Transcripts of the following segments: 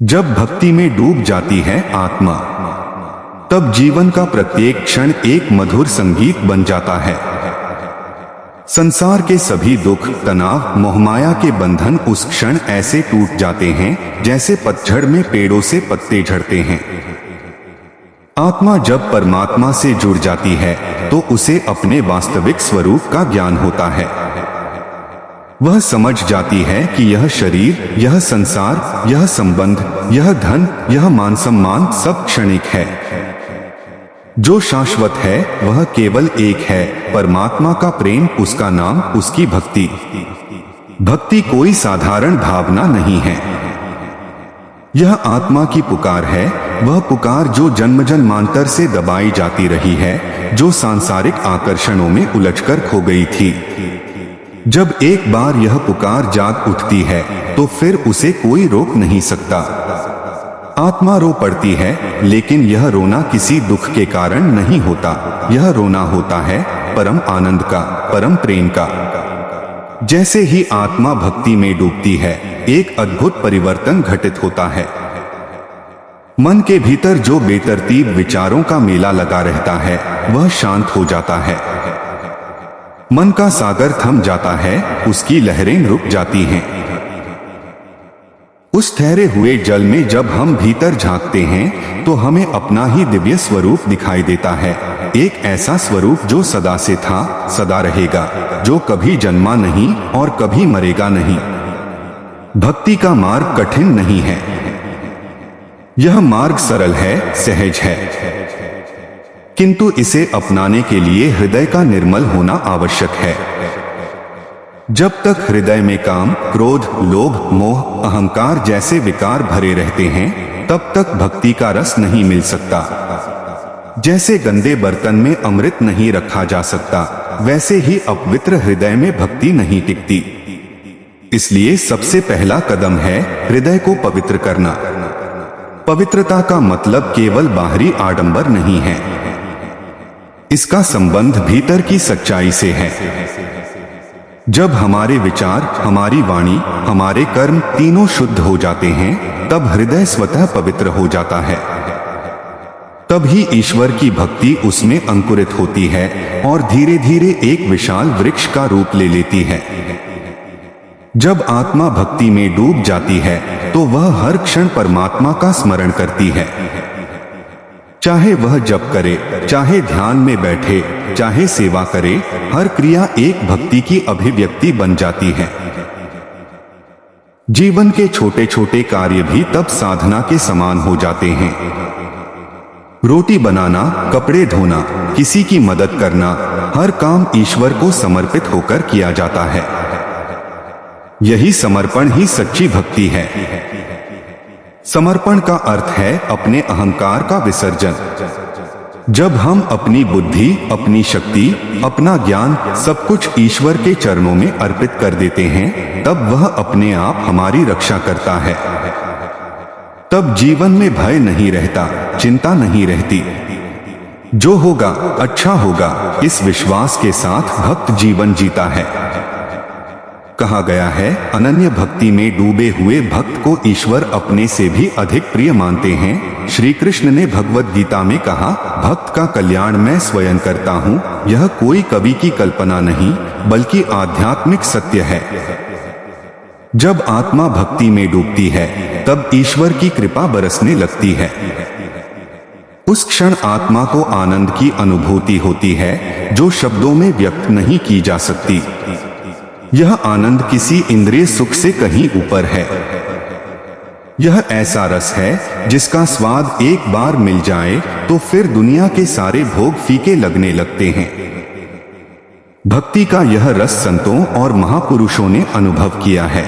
जब भक्ति में डूब जाती है आत्मा, तब जीवन का प्रत्येक क्षण एक मधुर संगीत बन जाता है। संसार के सभी दुख, तनाव, मोहमाया के बंधन उस क्षण ऐसे टूट जाते हैं जैसे पतझड़ में पेड़ों से पत्ते झड़ते हैं। आत्मा जब परमात्मा से जुड़ जाती है तो उसे अपने वास्तविक स्वरूप का ज्ञान होता है। वह समझ जाती है कि यह शरीर, यह संसार, यह संबंध, यह धन, यह मान सम्मान सब क्षणिक है। जो शाश्वत है वह केवल एक है, परमात्मा का प्रेम, उसका नाम, उसकी भक्ति। भक्ति कोई साधारण भावना नहीं है। यह आत्मा की पुकार है, वह पुकार जो जन्म जन्मांतर से दबाई जाती रही है, जो सांसारिक आकर्षणों में उलझकर खो गई थी। जब एक बार यह पुकार जाग उठती है तो फिर उसे कोई रोक नहीं सकता। आत्मा रो पड़ती है, लेकिन यह रोना किसी दुख के कारण नहीं होता। यह रोना होता है परम आनंद का, परम प्रेम का। जैसे ही आत्मा भक्ति में डूबती है, एक अद्भुत परिवर्तन घटित होता है। मन के भीतर जो बेतरतीब विचारों का मेला लगा रहता है वह शांत हो जाता है। मन का सागर थम जाता है, उसकी लहरें रुक जाती हैं। उस ठहरे हुए जल में जब हम भीतर झांकते हैं तो हमें अपना ही दिव्य स्वरूप दिखाई देता है। एक ऐसा स्वरूप जो सदा से था, सदा रहेगा, जो कभी जन्मा नहीं और कभी मरेगा नहीं। भक्ति का मार्ग कठिन नहीं है, यह मार्ग सरल है, सहज है, किंतु इसे अपनाने के लिए हृदय का निर्मल होना आवश्यक है। जब तक हृदय में काम, क्रोध, लोभ, मोह, अहंकार जैसे विकार भरे रहते हैं, तब तक भक्ति का रस नहीं मिल सकता। जैसे गंदे बर्तन में अमृत नहीं रखा जा सकता, वैसे ही अपवित्र हृदय में भक्ति नहीं टिकती। इसलिए सबसे पहला कदम है हृदय को पवित्र करना। पवित्रता का मतलब केवल बाहरी आडंबर नहीं है, इसका संबंध भीतर की सच्चाई से है। जब हमारे विचार, हमारी वाणी, हमारे कर्म तीनों शुद्ध हो जाते हैं, तब हृदय स्वतः पवित्र हो जाता है। तब ही ईश्वर की भक्ति उसमें अंकुरित होती है और धीरे धीरे एक विशाल वृक्ष का रूप ले लेती है। जब आत्मा भक्ति में डूब जाती है तो वह हर क्षण परमात्मा का स्मरण करती है। चाहे वह जप करे, चाहे ध्यान में बैठे, चाहे सेवा करे, हर क्रिया एक भक्ति की अभिव्यक्ति बन जाती है। जीवन के छोटे छोटे कार्य भी तब साधना के समान हो जाते हैं। रोटी बनाना, कपड़े धोना, किसी की मदद करना, हर काम ईश्वर को समर्पित होकर किया जाता है। यही समर्पण ही सच्ची भक्ति है। समर्पण का अर्थ है अपने अहंकार का विसर्जन। जब हम अपनी बुद्धि, अपनी शक्ति, अपना ज्ञान सब कुछ ईश्वर के चरणों में अर्पित कर देते हैं, तब वह अपने आप हमारी रक्षा करता है। तब जीवन में भय नहीं रहता, चिंता नहीं रहती। जो होगा अच्छा होगा, इस विश्वास के साथ भक्त जीवन जीता है। कहा गया है, अनन्य भक्ति में डूबे हुए भक्त को ईश्वर अपने से भी अधिक प्रिय मानते हैं। श्री कृष्ण ने भगवद गीता में कहा, भक्त का कल्याण मैं स्वयं करता हूँ। यह कोई कवि की कल्पना नहीं, बल्कि आध्यात्मिक सत्य है। जब आत्मा भक्ति में डूबती है, तब ईश्वर की कृपा बरसने लगती है। उस क्षण आत्मा को आनंद की अनुभूति होती है, जो शब्दों में व्यक्त नहीं की जा सकती। यह आनंद किसी इंद्रिय सुख से कहीं ऊपर है। यह ऐसा रस है जिसका स्वाद एक बार मिल जाए तो फिर दुनिया के सारे भोग फीके लगने लगते हैं। भक्ति का यह रस संतों और महापुरुषों ने अनुभव किया है।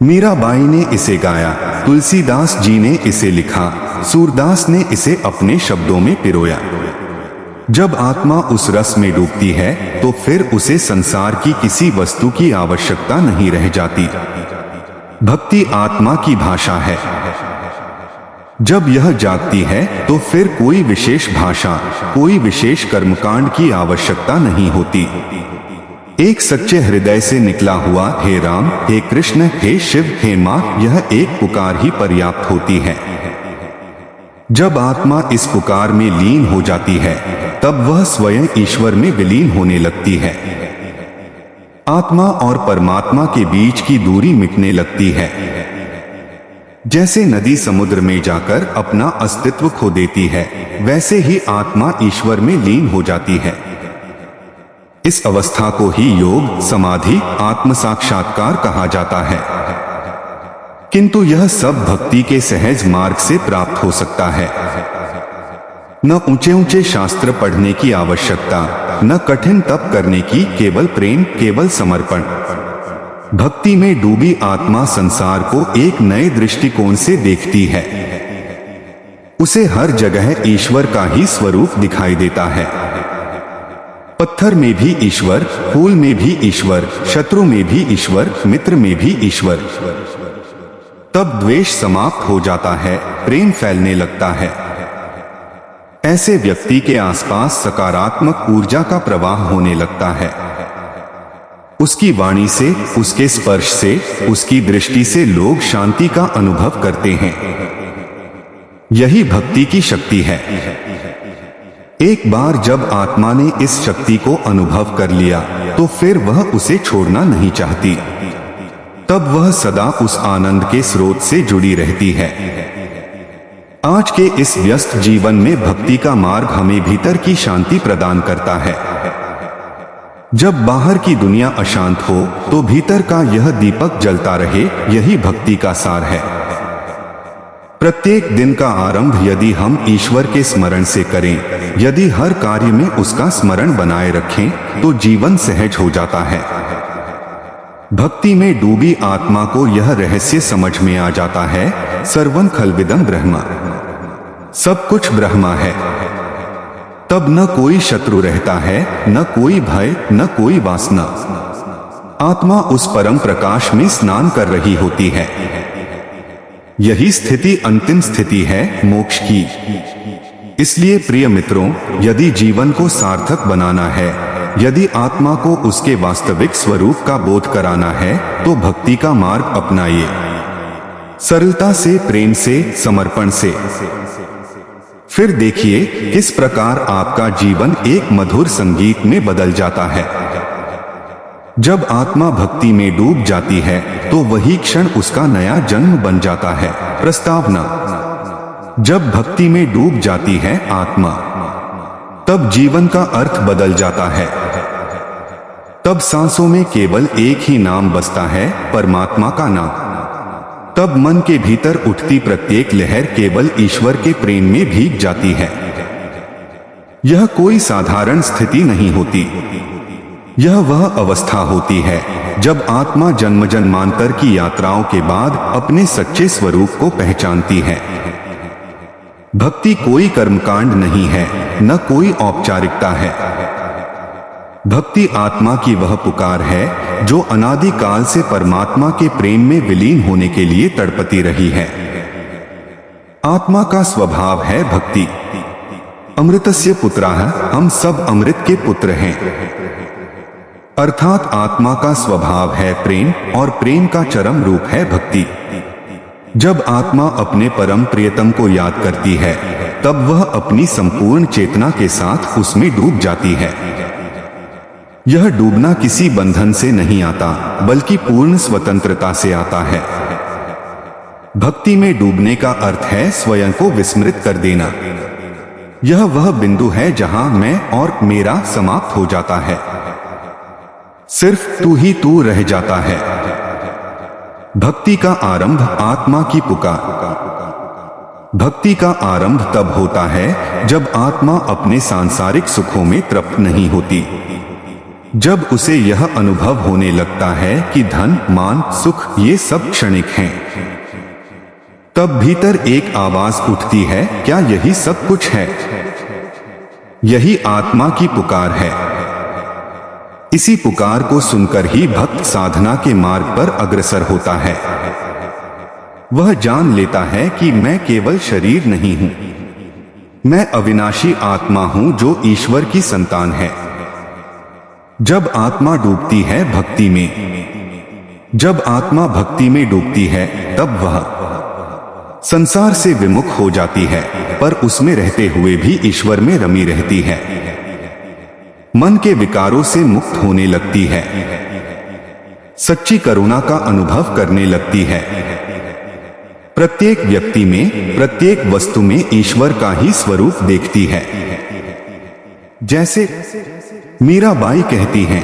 मीराबाई ने इसे गाया, तुलसीदास जी ने इसे लिखा, सूरदास ने इसे अपने शब्दों में पिरोया। जब आत्मा उस रस में डूबती है तो फिर उसे संसार की किसी वस्तु की आवश्यकता नहीं रह जाती। भक्ति आत्मा की भाषा है। जब यह जागती है तो फिर कोई विशेष भाषा, कोई विशेष कर्मकांड की आवश्यकता नहीं होती। एक सच्चे हृदय से निकला हुआ हे राम, हे कृष्ण, हे शिव, हे मां, यह एक पुकार ही पर्याप्त होती है। जब आत्मा इस पुकार में लीन हो जाती है तब वह स्वयं ईश्वर में विलीन होने लगती है। आत्मा और परमात्मा के बीच की दूरी मिटने लगती है। जैसे नदी समुद्र में जाकर अपना अस्तित्व खो देती है, वैसे ही आत्मा ईश्वर में लीन हो जाती है। इस अवस्था को ही योग, समाधि, आत्म साक्षात्कार कहा जाता है। किंतु यह सब भक्ति के सहज मार्ग से प्राप्त हो सकता है। न ऊंचे ऊंचे शास्त्र पढ़ने की आवश्यकता, न कठिन तप करने की, केवल प्रेम, केवल समर्पण। भक्ति में डूबी आत्मा संसार को एक नए दृष्टिकोण से देखती है। उसे हर जगह ईश्वर का ही स्वरूप दिखाई देता है। पत्थर में भी ईश्वर, फूल में भी ईश्वर, शत्रु में भी ईश्वर, मित्र में भी ईश्वर। तब द्वेष समाप्त हो जाता है, प्रेम फैलने लगता है। ऐसे व्यक्ति के आसपास सकारात्मक ऊर्जा का प्रवाह होने लगता है। उसकी वाणी से, उसके स्पर्श से, उसकी दृष्टि से लोग शांति का अनुभव करते हैं। यही भक्ति की शक्ति है। एक बार जब आत्मा ने इस शक्ति को अनुभव कर लिया तो फिर वह उसे छोड़ना नहीं चाहती। तब वह सदा उस आनंद के स्रोत से जुड़ी रहती है। आज के इस व्यस्त जीवन में भक्ति का मार्ग हमें भीतर की शांति प्रदान करता है। जब बाहर की दुनिया अशांत हो तो भीतर का यह दीपक जलता रहे, यही भक्ति का सार है। प्रत्येक दिन का आरंभ यदि हम ईश्वर के स्मरण से करें, यदि हर कार्य में उसका स्मरण बनाए रखें, तो जीवन सहज हो जाता है। भक्ति में डूबी आत्मा को यह रहस्य समझ में आ जाता है, सर्वं खल्विदं ब्रह्म, सब कुछ ब्रह्मा है। तब न कोई शत्रु रहता है, न कोई भय, न कोई वासना। आत्मा उस परम प्रकाश में स्नान कर रही होती है। यही स्थिति अंतिम स्थिति है मोक्ष की। इसलिए प्रिय मित्रों, यदि जीवन को सार्थक बनाना है, यदि आत्मा को उसके वास्तविक स्वरूप का बोध कराना है, तो भक्ति का मार्ग अपनाइए। सरलता से, प्रेम से, समर्पण से। फिर देखिए किस प्रकार आपका जीवन एक मधुर संगीत में बदल जाता है। जब आत्मा भक्ति में डूब जाती है तो वही क्षण उसका नया जन्म बन जाता है। प्रस्तावना: जब भक्ति में डूब जाती है आत्मा, तब जीवन का अर्थ बदल जाता है। तब सांसों में केवल एक ही नाम बसता है, परमात्मा का नाम। तब मन के भीतर उठती प्रत्येक लहर केवल ईश्वर के प्रेम में भीग जाती है। यह कोई साधारण स्थिति नहीं होती। यह वह अवस्था होती है जब आत्मा जन्म जन्मांतर की यात्राओं के बाद अपने सच्चे स्वरूप को पहचानती है। भक्ति कोई कर्मकांड नहीं है, न कोई औपचारिकता है। भक्ति आत्मा की वह पुकार है जो अनादि काल से परमात्मा के प्रेम में विलीन होने के लिए तड़पती रही है। आत्मा का स्वभाव है भक्ति। अमृतस्य पुत्राः, हम सब अमृत के पुत्र हैं। अर्थात आत्मा का स्वभाव है प्रेम, और प्रेम का चरम रूप है भक्ति। जब आत्मा अपने परम प्रियतम को याद करती है, तब वह अपनी संपूर्ण चेतना के साथ उसमें डूब जाती है। यह डूबना किसी बंधन से नहीं आता, बल्कि पूर्ण स्वतंत्रता से आता है। भक्ति में डूबने का अर्थ है स्वयं को विस्मृत कर देना। यह वह बिंदु है जहां मैं और मेरा समाप्त हो जाता है। सिर्फ तू ही तू रह जाता है। भक्ति का आरंभ आत्मा की पुकार। भक्ति का आरंभ तब होता है जब आत्मा अपने सांसारिक सुखों में तृप्त नहीं होती। जब उसे यह अनुभव होने लगता है कि धन, मान, सुख ये सब क्षणिक हैं, तब भीतर एक आवाज उठती है, क्या यही सब कुछ है? यही आत्मा की पुकार है। इसी पुकार को सुनकर ही भक्त साधना के मार्ग पर अग्रसर होता है। वह जान लेता है कि मैं केवल शरीर नहीं हूं, मैं अविनाशी आत्मा हूं जो ईश्वर की संतान है। जब आत्मा डूबती है भक्ति में, जब आत्मा भक्ति में डूबती है तब वह संसार से विमुख हो जाती है, पर उसमें रहते हुए भी ईश्वर में रमी रहती है। मन के विकारों से मुक्त होने लगती है, सच्ची करुणा का अनुभव करने लगती है। प्रत्येक व्यक्ति में, प्रत्येक वस्तु में ईश्वर का ही स्वरूप देखती है। जैसे मीराबाई कहती हैं,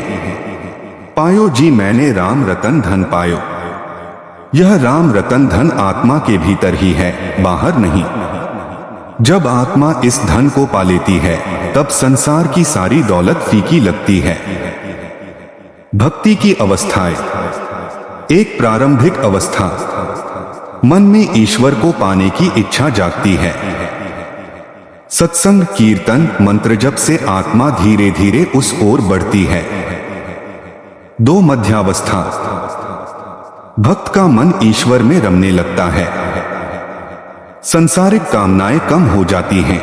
पायो जी मैंने राम रतन धन पायो। यह राम रतन धन आत्मा के भीतर ही है, बाहर नहीं। जब आत्मा इस धन को पा लेती है तब संसार की सारी दौलत फीकी लगती है। भक्ति की अवस्थाएं, एक प्रारंभिक अवस्था, मन में ईश्वर को पाने की इच्छा जागती है। सत्संग, कीर्तन, मंत्र जप से आत्मा धीरे धीरे उस ओर बढ़ती है। दो मध्यावस्था, भक्त का मन ईश्वर में रमने लगता है। संसारिक कामनाएं कम हो जाती हैं।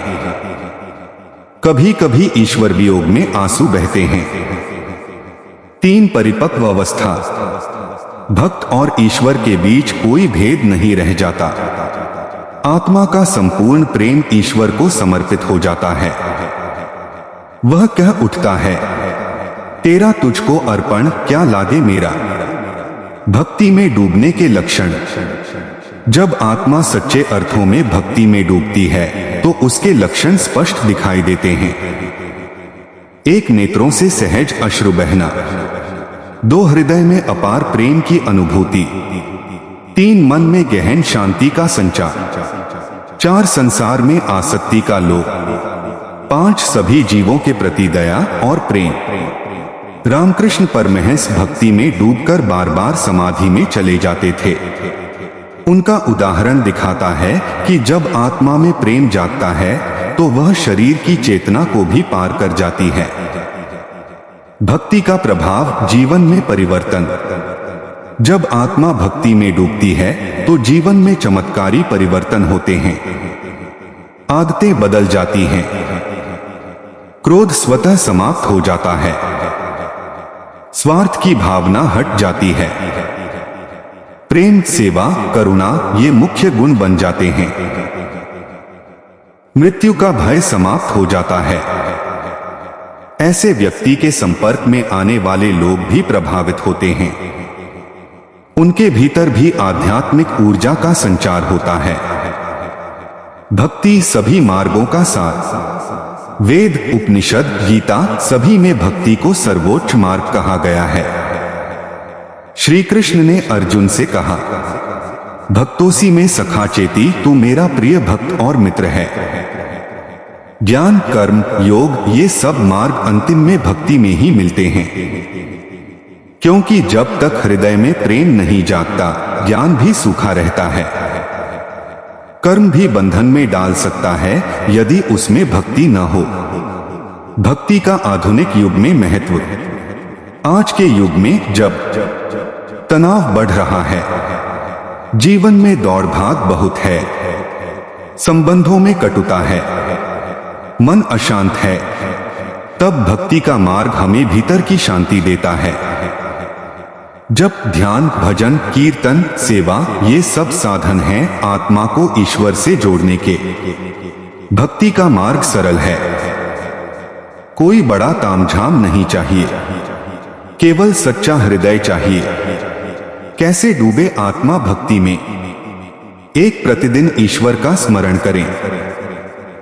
कभी कभी ईश्वर वियोग में आंसू बहते हैं। तीन परिपक्व अवस्था, भक्त और ईश्वर के बीच कोई भेद नहीं रह जाता। आत्मा का संपूर्ण प्रेम ईश्वर को समर्पित हो जाता है। वह कह उठता है, तेरा तुझको अर्पण क्या लागे मेरा। भक्ति में डूबने के लक्षण, जब आत्मा सच्चे अर्थों में भक्ति में डूबती है तो उसके लक्षण स्पष्ट दिखाई देते हैं। एक, नेत्रों से सहज अश्रु बहना। दो, हृदय में अपार प्रेम की अनुभूति। तीन, मन में गहन शांति का संचार। चार, संसार में आसक्ति का लोभ। पांच, सभी जीवों के प्रति दया और प्रेम। रामकृष्ण परमहंस भक्ति में डूबकर बार बार समाधि में चले जाते थे। उनका उदाहरण दिखाता है कि जब आत्मा में प्रेम जागता है तो वह शरीर की चेतना को भी पार कर जाती है। भक्ति का प्रभाव, जीवन में परिवर्तन। जब आत्मा भक्ति में डूबती है तो जीवन में चमत्कारी परिवर्तन होते हैं। आदतें बदल जाती हैं। क्रोध स्वतः समाप्त हो जाता है। स्वार्थ की भावना हट जाती है। प्रेम, सेवा, करुणा ये मुख्य गुण बन जाते हैं। मृत्यु का भय समाप्त हो जाता है। ऐसे व्यक्ति के संपर्क में आने वाले लोग भी प्रभावित होते हैं। उनके भीतर भी आध्यात्मिक ऊर्जा का संचार होता है। भक्ति सभी मार्गों का सार। वेद, उपनिषद, गीता सभी में भक्ति को सर्वोच्च मार्ग कहा गया है। श्री कृष्ण ने अर्जुन से कहा, भक्तोसी में सखा चेती, तू मेरा प्रिय भक्त और मित्र है। ज्ञान, कर्म, योग ये सब मार्ग अंतिम में भक्ति में ही मिलते हैं। क्योंकि जब तक हृदय में प्रेम नहीं जागता, ज्ञान भी सूखा रहता है। कर्म भी बंधन में डाल सकता है यदि उसमें भक्ति न हो। भक्ति का आधुनिक युग में महत्व। आज के युग में जब तनाव बढ़ रहा है, जीवन में दौड़ भाग बहुत है, संबंधों में कटुता है, मन अशांत है, तब भक्ति का मार्ग हमें भीतर की शांति देता है। जब ध्यान, भजन, कीर्तन, सेवा ये सब साधन हैं आत्मा को ईश्वर से जोड़ने के। भक्ति का मार्ग सरल है। कोई बड़ा तामझाम नहीं चाहिए, केवल सच्चा हृदय चाहिए। कैसे डूबे आत्मा भक्ति में? एक, प्रतिदिन ईश्वर का स्मरण करें।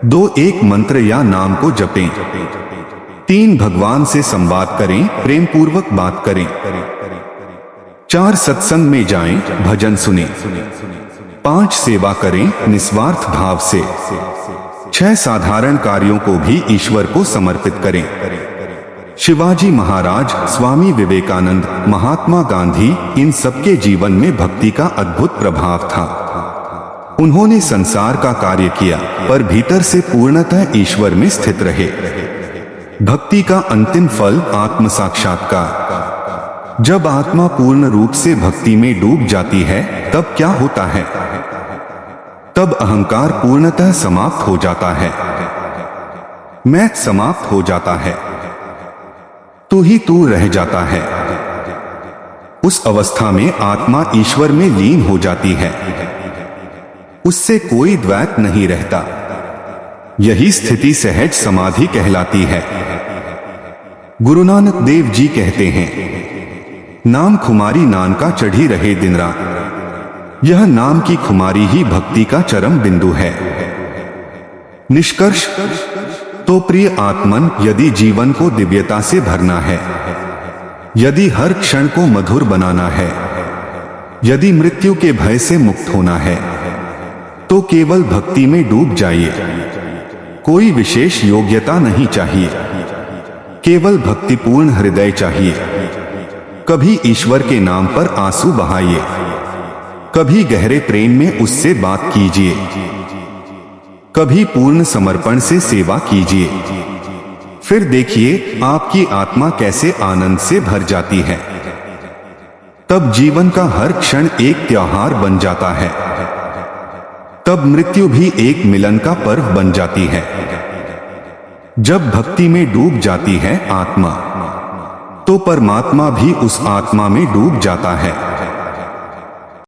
2, एक मंत्र या नाम को जपें। 3, भगवान से संवाद करें, प्रेम पूर्वक बात करें। 4, सत्संग में जाएं, भजन सुनें। 5, सेवा करें निस्वार्थ भाव से। 6, साधारण कार्यों को भी ईश्वर को समर्पित करें। शिवाजी महाराज, स्वामी विवेकानंद, महात्मा गांधी, इन सबके जीवन में भक्ति का अद्भुत प्रभाव था। उन्होंने संसार का कार्य किया पर भीतर से पूर्णतः ईश्वर में स्थित रहे। भक्ति का अंतिम फल आत्म साक्षात्कार। जब आत्मा पूर्ण रूप से भक्ति में डूब जाती है तब क्या होता है? तब अहंकार पूर्णतः समाप्त हो जाता है, मैं समाप्त हो जाता है। तू ही तू रह जाता है। उस अवस्था में आत्मा ईश्वर में लीन हो जाती है, उससे कोई द्वैत नहीं रहता। यही स्थिति सहज समाधि कहलाती है। गुरु नानक देव जी कहते हैं, नाम खुमारी नानका चढ़ी रहे दिन रात। यह नाम की खुमारी ही भक्ति का चरम बिंदु है। निष्कर्ष तो प्रिय आत्मन, यदि जीवन को दिव्यता से भरना है, यदि हर क्षण को मधुर बनाना है, यदि मृत्यु के भय से मुक्त होना है, तो केवल भक्ति में डूब जाइए। कोई विशेष योग्यता नहीं चाहिए, केवल भक्तिपूर्ण हृदय चाहिए। कभी ईश्वर के नाम पर आंसू बहाइए, कभी गहरे प्रेम में उससे बात कीजिए, कभी पूर्ण समर्पण से सेवा कीजिए। फिर देखिए आपकी आत्मा कैसे आनंद से भर जाती है। तब जीवन का हर क्षण एक त्योहार बन जाता है। तब मृत्यु भी एक मिलन का पर्व बन जाती है। जब भक्ति में डूब जाती है आत्मा, तो परमात्मा भी उस आत्मा में डूब जाता है।